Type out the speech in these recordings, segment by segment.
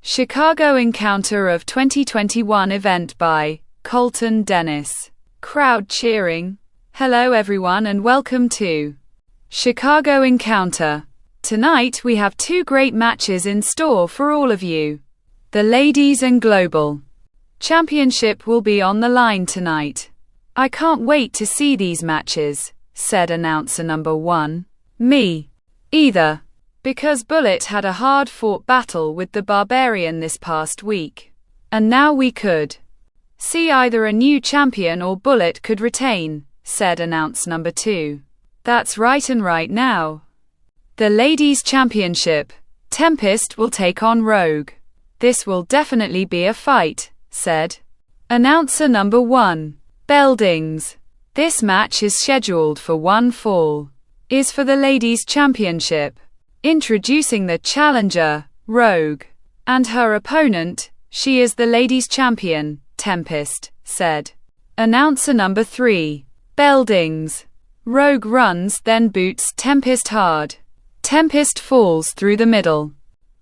Chicago Encounter of 2021 event by Colton Dennis. Crowd cheering. Hello everyone and welcome to Chicago Encounter. Tonight we have two great matches in store for all of you. The Ladies and Global Championship will be on the line tonight. I can't wait to see these matches, said announcer number 1. Me either. Because Bullet had a hard-fought battle with the Barbarian this past week. And now we could see either a new champion or Bullet could retain, said announcer number 2. That's right, and right now, the Ladies' Championship, Tempest will take on Rogue. This will definitely be a fight, said announcer number 1. Beldings. This match is scheduled for one fall. Is for the Ladies' Championship. Introducing the challenger, Rogue, and her opponent, she is the Ladies' Champion, Tempest, said announcer number 3. Beldings. Rogue runs then boots Tempest hard. Tempest falls through the middle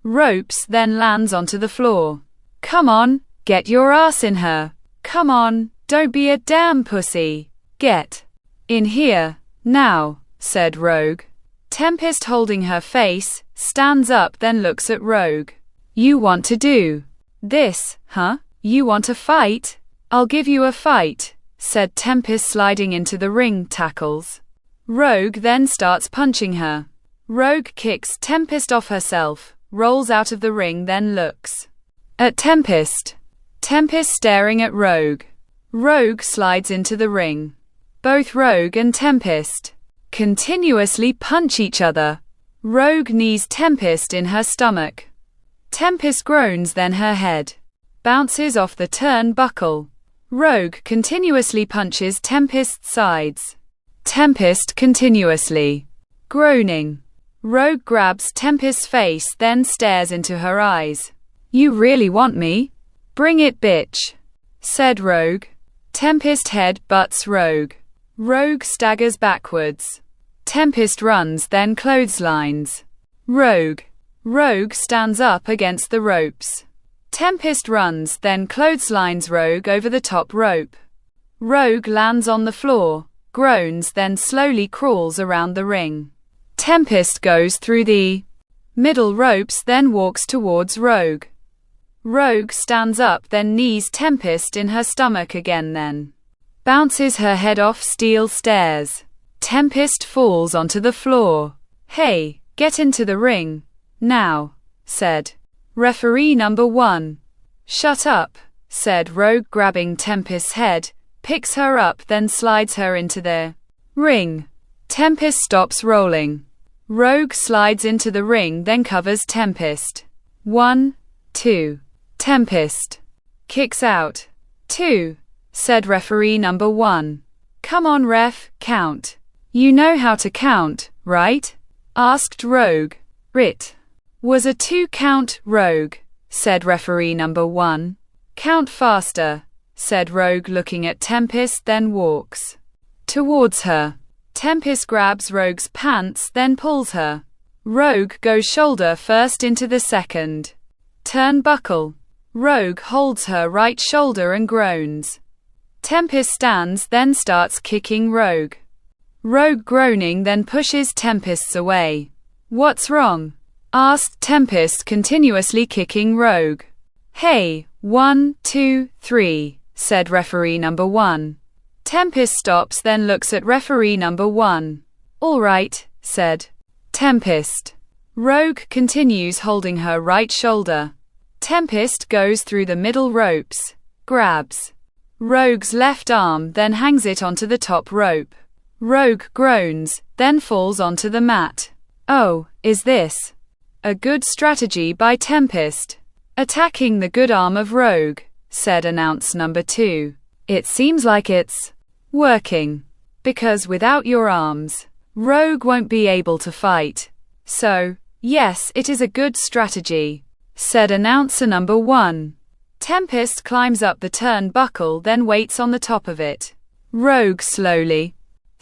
ropes then lands onto the floor. Come on, get your ass in her. Come on, don't be a damn pussy. Get in here, now, said Rogue. Tempest, holding her face, stands up then looks at Rogue. You want to do this, huh? You want a fight? I'll give you a fight, said Tempest, sliding into the ring tackles. Rogue then starts punching her. Rogue kicks Tempest off herself, rolls out of the ring then looks at Tempest. Tempest staring at Rogue. Rogue slides into the ring. Both Rogue and Tempest continuously punch each other. Rogue knees Tempest in her stomach. Tempest groans then her head bounces off the turnbuckle. Rogue continuously punches Tempest's sides. Tempest continuously groaning. Rogue grabs Tempest's face then stares into her eyes. You really want me? Bring it, bitch, said Rogue. Tempest head butts Rogue. Rogue staggers backwards. Tempest runs then clotheslines Rogue. Rogue stands up against the ropes. Tempest runs then clotheslines Rogue over the top rope. Rogue lands on the floor, groans then slowly crawls around the ring. Tempest goes through the middle ropes then walks towards Rogue. Rogue stands up then knees Tempest in her stomach again then bounces her head off steel stairs. Tempest falls onto the floor. Hey, get into the ring now, said referee number 1. Shut up, said Rogue, grabbing Tempest's head, picks her up then slides her into the ring. Tempest stops rolling. Rogue slides into the ring then covers Tempest. 1, 2. Tempest kicks out. 2, said referee number 1. Come on ref, count. You know how to count, right? Asked Rogue. It was a 2 count, Rogue, said referee number 1. Count faster, said Rogue, looking at Tempest then walks towards her. Tempest grabs Rogue's pants then pulls her. Rogue goes shoulder first into the second turnbuckle. Rogue holds her right shoulder and groans. Tempest stands then starts kicking Rogue. Rogue groaning then pushes Tempest away. What's wrong? Asked Tempest, continuously kicking Rogue. Hey, 1, 2, 3, said referee number 1. Tempest stops then looks at referee number 1. All right, said Tempest. Rogue continues holding her right shoulder. Tempest goes through the middle ropes, grabs Rogue's left arm then hangs it onto the top rope. Rogue groans, then falls onto the mat. Oh, is this a good strategy by Tempest? Attacking the good arm of Rogue, said announcer number 2. It seems like it's working. Because without your arms, Rogue won't be able to fight. So, yes, it is a good strategy, said announcer number 1. Tempest climbs up the turnbuckle then waits on the top of it. Rogue slowly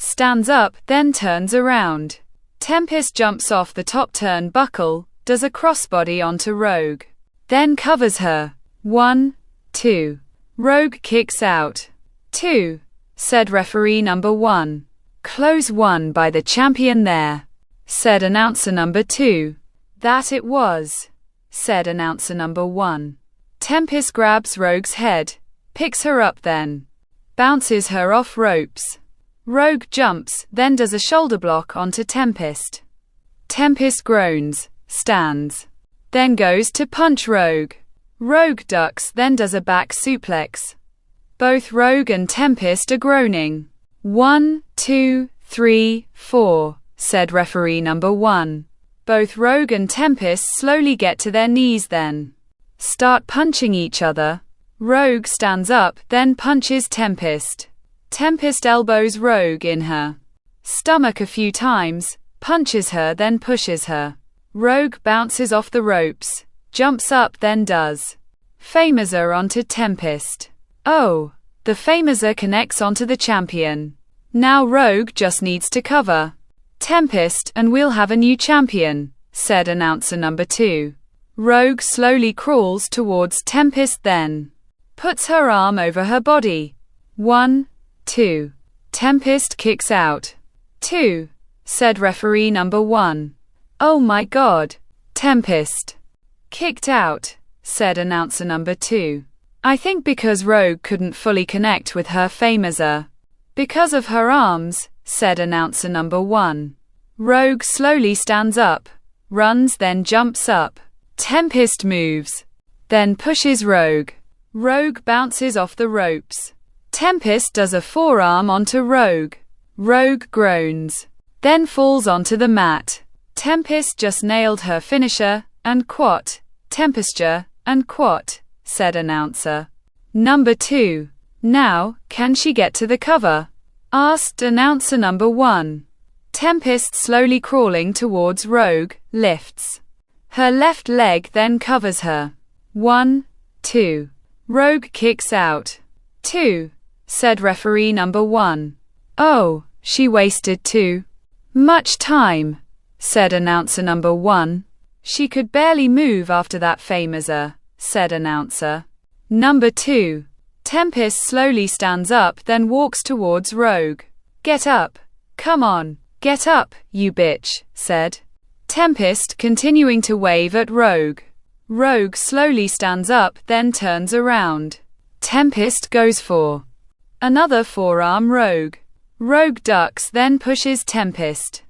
stands up, then turns around. Tempest jumps off the top turnbuckle, does a crossbody onto Rogue. then covers her. 1, 2. Rogue kicks out. 2, said referee number 1. Close one by the champion there, said announcer number 2. That it was, said announcer number 1. Tempest grabs Rogue's head, picks her up then bounces her off ropes. Rogue jumps, then does a shoulder block onto Tempest. Tempest groans, stands, then goes to punch Rogue. Rogue ducks, then does a back suplex. Both Rogue and Tempest are groaning. 1, 2, 3, 4, said referee number 1. Both Rogue and Tempest slowly get to their knees then start punching each other. Rogue stands up, then punches Tempest. Tempest elbows Rogue in her stomach a few times, punches her, then pushes her. Rogue bounces off the ropes, jumps up, then does Famouser onto Tempest. Oh, the Famouser connects onto the champion. Now Rogue just needs to cover Tempest and we'll have a new champion, said announcer number 2. Rogue slowly crawls towards Tempest, then puts her arm over her body. 1, 2. Tempest kicks out. 2, said referee number 1. Oh my God. Tempest kicked out, said announcer number 2. I think because Rogue couldn't fully connect with her Famouser. Because of her arms, said announcer number 1. Rogue slowly stands up, runs, then jumps up. Tempest moves, then pushes Rogue. Rogue bounces off the ropes. Tempest does a forearm onto Rogue. Rogue groans, then falls onto the mat. Tempest just nailed her finisher, and quat. Tempesture, and quat, said announcer number 2. Now, can she get to the cover? Asked announcer number 1. Tempest slowly crawling towards Rogue, lifts her left leg, then covers her. 1, 2. Rogue kicks out. 2, said referee number 1. Oh, she wasted too much time, said announcer number 1. She could barely move after that Famouser, said announcer number 2. Tempest slowly stands up, then walks towards Rogue. Get up. Come on, get up, you bitch, said Tempest, continuing to wave at Rogue. Rogue slowly stands up, then turns around. Tempest goes for another forearm. Rogue ducks, then pushes Tempest.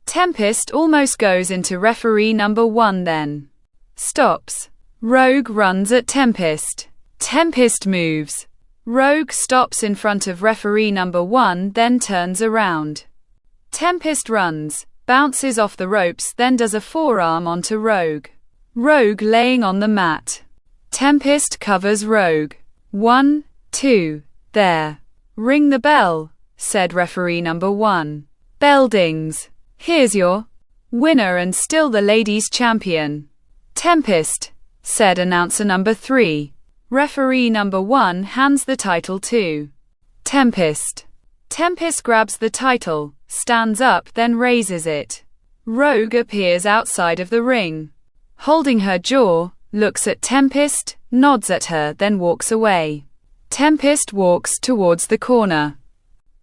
Tempest almost goes into referee number 1, then stops. Rogue runs at Tempest. Tempest moves. Rogue stops in front of referee number 1, then turns around. Tempest runs, bounces off the ropes, then does a forearm onto Rogue. Rogue laying on the mat. Tempest covers Rogue. 1, 2, there. Ring the bell, said referee number 1. Bell dings. Here's your winner and still the ladies' champion, Tempest, said announcer number 3. Referee number 1 hands the title to Tempest. Tempest grabs the title, stands up, then raises it. Rogue appears outside of the ring, holding her jaw, looks at Tempest, nods at her, then walks away. Tempest walks towards the corner,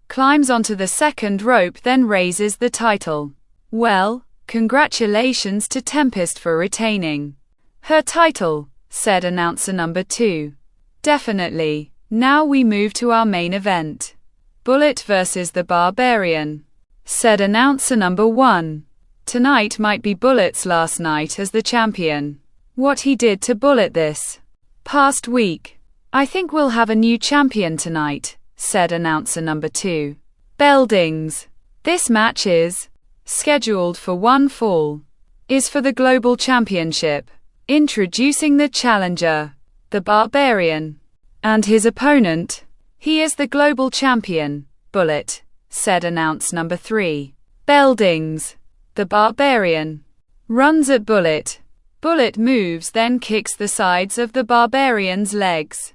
climbs onto the second rope, then raises the title. Well, congratulations to Tempest for retaining her title, said announcer number 2. Definitely. Now we move to our main event. Bullet versus the Barbarian, said announcer number 1. Tonight might be Bullet's last night as the champion. What he did to Bullet this past week. I think we'll have a new champion tonight, said announcer number 2. Bell dings. This match is scheduled for one fall. Is for the Global Championship. Introducing the challenger, the Barbarian, and his opponent. He is the Global Champion, Bullet, said announcer number 3. Bell dings. The Barbarian runs at Bullet. Bullet moves, then kicks the sides of the Barbarian's legs.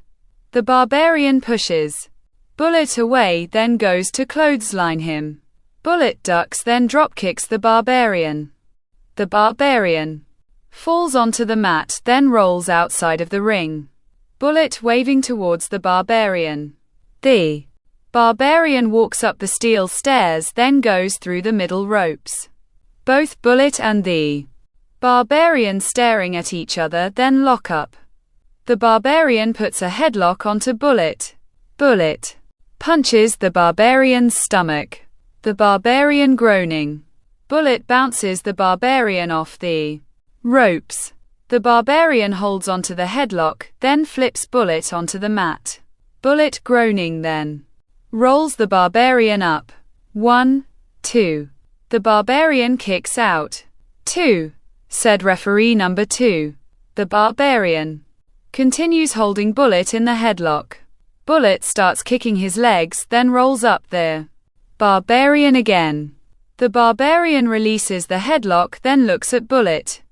The Barbarian pushes Bullet away, then goes to clothesline him. Bullet ducks, then drop kicks the Barbarian. The Barbarian falls onto the mat, then rolls outside of the ring. Bullet waving towards the barbarian. The barbarian walks up the steel stairs, then goes through the middle ropes. Both Bullet and the barbarian staring at each other, then lock up. The barbarian puts a headlock onto Bullet. Bullet punches the barbarian's stomach. The barbarian groaning. Bullet bounces the barbarian off the ropes. The barbarian holds onto the headlock, then flips Bullet onto the mat. Bullet groaning, then rolls the barbarian up. 1, 2. The barbarian kicks out. 2, said referee number 2. The barbarian continues holding Bullet in the headlock. Bullet starts kicking his legs, then rolls up the barbarian again. The barbarian releases the headlock, then looks at Bullet.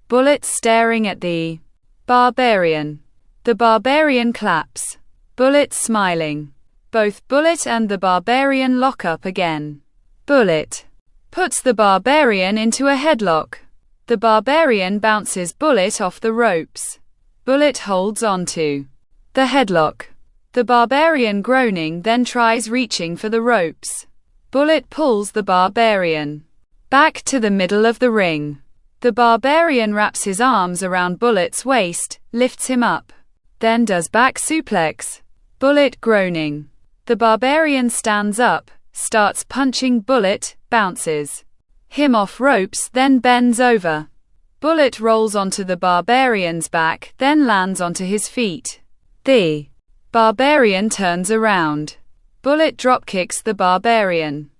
Bullet staring at the barbarian. The barbarian claps. Bullet smiling. Both Bullet and the barbarian lock up again. Bullet puts the barbarian into a headlock. The barbarian bounces Bullet off the ropes. Bullet holds onto the headlock. The barbarian groaning, then tries reaching for the ropes. Bullet pulls the barbarian back to the middle of the ring. The barbarian wraps his arms around Bullet's waist, lifts him up, then does back suplex. Bullet groaning. The barbarian stands up, starts punching Bullet, bounces him off ropes, then bends over. Bullet rolls onto the barbarian's back, then lands onto his feet. The barbarian turns around. Bullet dropkicks the barbarian.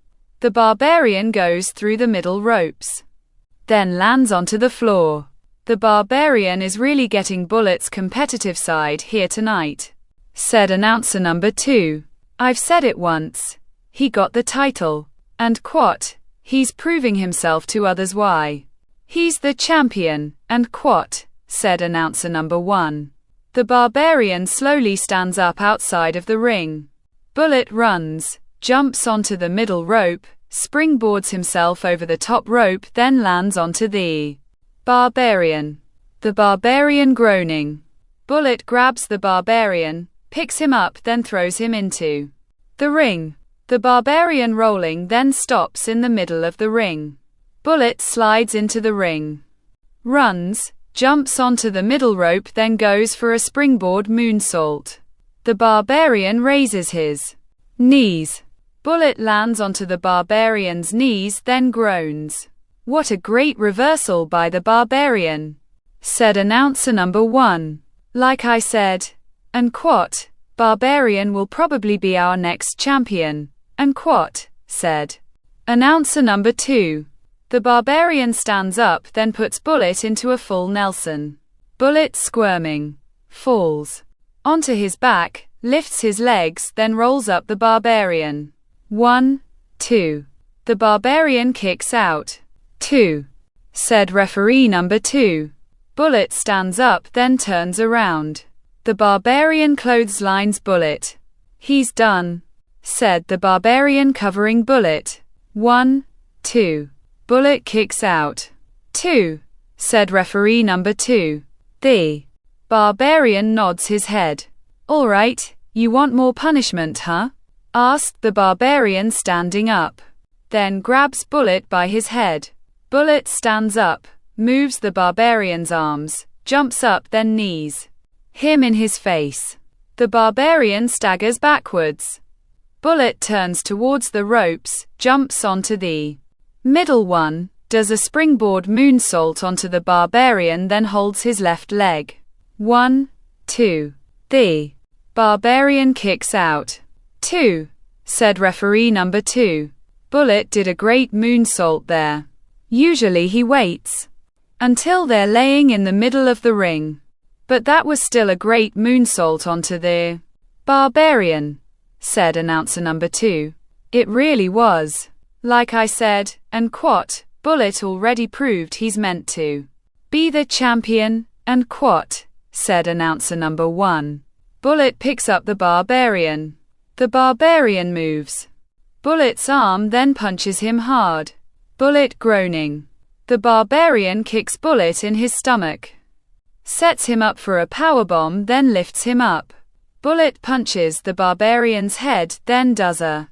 The barbarian goes through the middle ropes, then lands onto the floor. The barbarian is really getting Bullet's competitive side here tonight, said announcer number 2. I've said it once. He got the title. And quat, he's proving himself to others why. He's the champion, and quat, said announcer number 1. The barbarian slowly stands up outside of the ring. Bullet runs, jumps onto the middle rope, springboards himself over the top rope, then lands onto the barbarian. The barbarian groaning. Bullet grabs the barbarian, picks him up, then throws him into the ring. The barbarian rolling, then stops in the middle of the ring. Bullet slides into the ring, runs, jumps onto the middle rope, then goes for a springboard moonsault. The barbarian raises his knees. Bullet lands onto the barbarian's knees, then groans. What a great reversal by the barbarian, said announcer number 1. Like I said, and quat, barbarian will probably be our next champion, and quat, said announcer number 2. The barbarian stands up, then puts Bullet into a full Nelson. Bullet squirming, falls onto his back, lifts his legs, then rolls up the barbarian. 1, 2. The barbarian kicks out. 2, said referee number 2. Bullet stands up, then turns around. The barbarian clotheslines Bullet. He's done, said the barbarian covering Bullet. 1, 2. Bullet kicks out. 2, said referee number 2. The barbarian nods his head. All right, you want more punishment, huh? Asked the barbarian standing up. Then grabs Bullet by his head. Bullet stands up, moves the barbarian's arms, jumps up, then knees him in his face. The barbarian staggers backwards. Bullet turns towards the ropes, jumps onto the middle one, does a springboard moonsault onto the barbarian, then holds his left leg. 1, 2. The barbarian kicks out. 2, said referee number 2. Bullet did a great moonsault there. Usually he waits until they're laying in the middle of the ring. But that was still a great moonsault onto the barbarian, said announcer number 2. It really was. Like I said, and quat, Bullet already proved he's meant to be the champion, and quat, said announcer number 1. Bullet picks up the barbarian. The barbarian moves Bullet's arm, then punches him hard. Bullet groaning. The barbarian kicks Bullet in his stomach, sets him up for a powerbomb, then lifts him up. Bullet punches the barbarian's head, then does a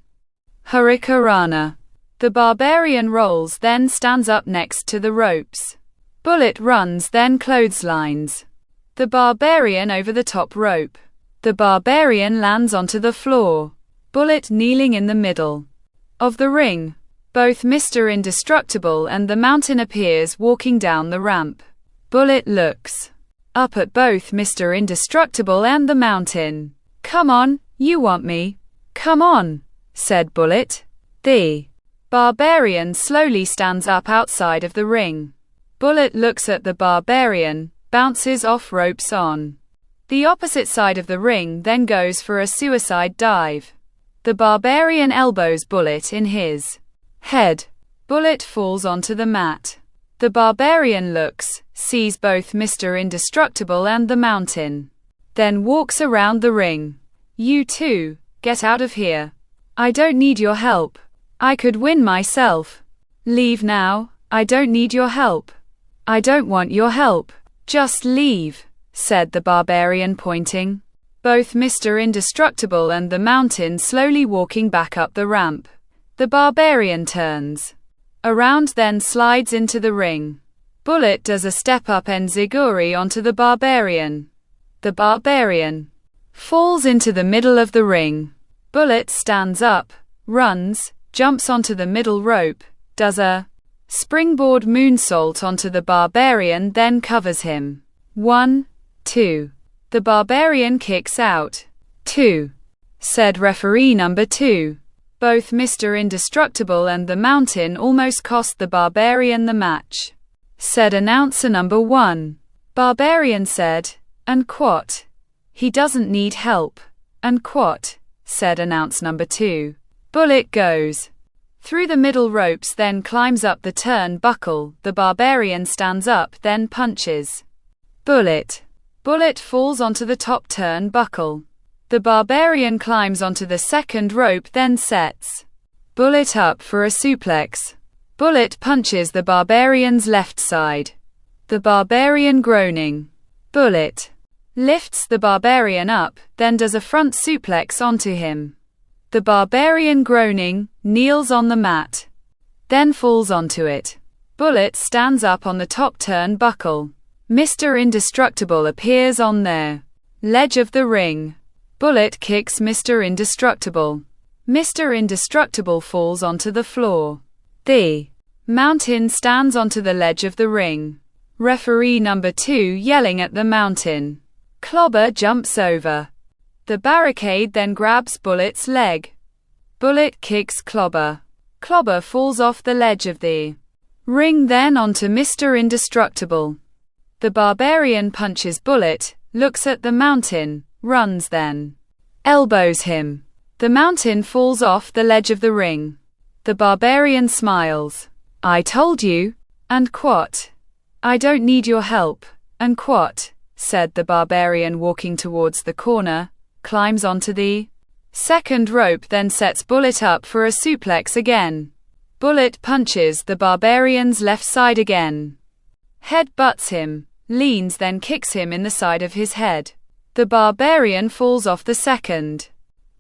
hurricanrana. The barbarian rolls, then stands up next to the ropes. Bullet runs, then clotheslines the barbarian over the top rope. The barbarian lands onto the floor. Bullet kneeling in the middle of the ring. Both Mr. Indestructible and the Mountain appears walking down the ramp. Bullet looks up at both Mr. Indestructible and the Mountain. "Come on, you want me. Come on," said Bullet. The barbarian slowly stands up outside of the ring. Bullet looks at the barbarian, bounces off ropes on the opposite side of the ring, then goes for a suicide dive. The barbarian elbows Bullet in his head. Bullet falls onto the mat. The barbarian looks, sees both Mr. Indestructible and the Mountain, then walks around the ring. "You two, get out of here. I don't need your help. I could win myself. Leave now. I don't need your help. I don't want your help. Just leave," said the barbarian, pointing. Both Mr. Indestructible and the Mountain slowly walking back up the ramp. The barbarian turns around, then slides into the ring. Bullet does a step-up enziguri onto the barbarian. The barbarian falls into the middle of the ring. Bullet stands up, runs, jumps onto the middle rope, does a springboard moonsault onto the barbarian, then covers him. 1, 2. The barbarian kicks out. 2. Said referee number 2. Both Mr. Indestructible and the Mountain almost cost the barbarian the match. Said announcer number 1. Barbarian said, unquote, "He doesn't need help," unquote, said announce number 2. Bullet goes through the middle ropes, then climbs up the turnbuckle. The barbarian stands up, then punches Bullet. Bullet falls onto the top turnbuckle. The barbarian climbs onto the second rope, then sets Bullet up for a suplex. Bullet punches the barbarian's left side. The barbarian groaning. Bullet lifts the barbarian up, then does a front suplex onto him. The barbarian groaning, kneels on the mat, then falls onto it. Bullet stands up on the top turnbuckle. Mr. Indestructible appears on their ledge of the ring. Bullet kicks Mr. Indestructible. Mr. Indestructible falls onto the floor. The Mountain stands onto the ledge of the ring. Referee number 2 yelling at the Mountain. Clobber jumps over the barricade, then grabs Bullet's leg. Bullet kicks Clobber. Clobber falls off the ledge of the ring, then onto Mr. Indestructible. The barbarian punches Bullet, looks at the Mountain, runs, then elbows him. The Mountain falls off the ledge of the ring. The barbarian smiles. "I told you," unquote. "I don't need your help," unquote, said the barbarian, walking towards the corner, climbs onto the second rope, then sets Bullet up for a suplex again. Bullet punches the barbarian's left side again. Head butts him, leans, then kicks him in the side of his head. The barbarian falls off the second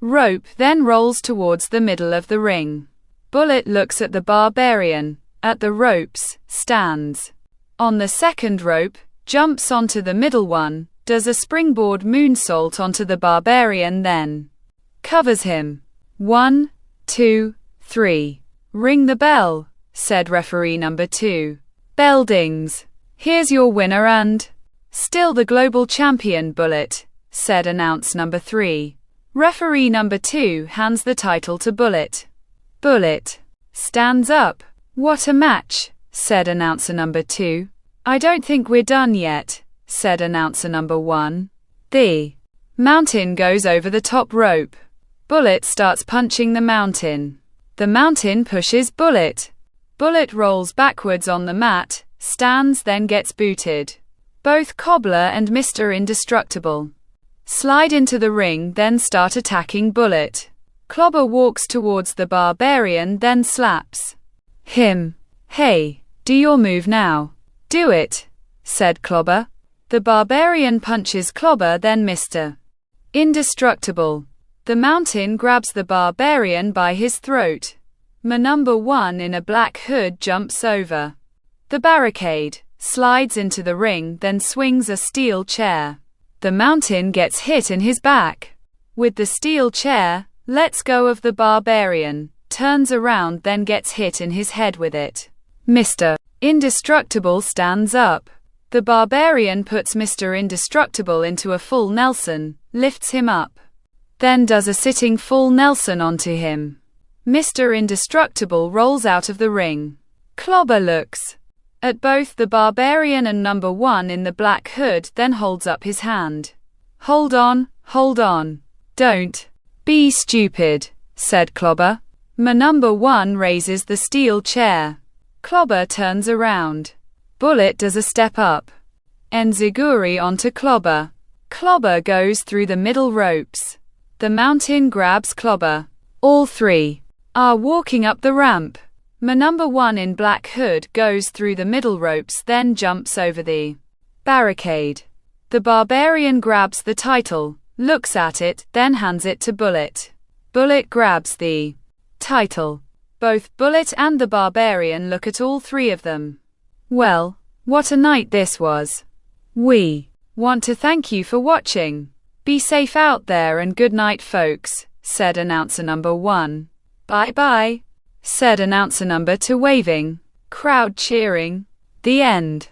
rope, then rolls towards the middle of the ring. Bullet looks at the barbarian, at the ropes, stands on the second rope, jumps onto the middle one, does a springboard moonsault onto the barbarian, then covers him. 1, 2, 3. Ring the bell, said referee number 2. Bell dings. Here's your winner and still the global champion, Bullet, said announce number 3. Referee number 2 hands the title to Bullet. Bullet stands up. "What a match," said announcer number 2. "I don't think we're done yet," said announcer number 1. The Mountain goes over the top rope. Bullet starts punching the Mountain. The Mountain pushes Bullet. Bullet rolls backwards on the mat, stands, then gets booted. Both Cobbler and Mr. Indestructible slide into the ring, then start attacking Bullet. Clobber walks towards the barbarian, then slaps him. "Hey, Do your move now. Do it, said Clobber. The barbarian punches Clobber, then Mr. Indestructible. The mountain grabs the barbarian by his throat. Number 1 in a black hood jumps over the barricade, slides into the ring, then swings a steel chair. The mountain gets hit in his back with the steel chair, lets go of the barbarian, turns around, then gets hit in his head with it. Mr. Indestructible stands up. The barbarian puts Mr. Indestructible into a full Nelson, lifts him up, then does a sitting full Nelson onto him. Mr. Indestructible rolls out of the ring. Clobber looks at both the barbarian and number 1 in the black hood, then holds up his hand. Hold on, don't be stupid, said Clobber. Number 1 raises the steel chair. Clobber turns around. Bullet does a step up. Enziguri onto Clobber. Clobber goes through the middle ropes. The mountain grabs Clobber. All three are walking up the ramp. Number 1 in black hood goes through the middle ropes, then jumps over the barricade. The barbarian grabs the title, looks at it, then hands it to Bullet. Bullet grabs the title. Both Bullet and the barbarian look at all three of them. Well, what a night this was. We want to thank you for watching. Be safe out there and good night, folks, said announcer number 1. Bye bye, said announcer number 2, waving. Crowd cheering. The end.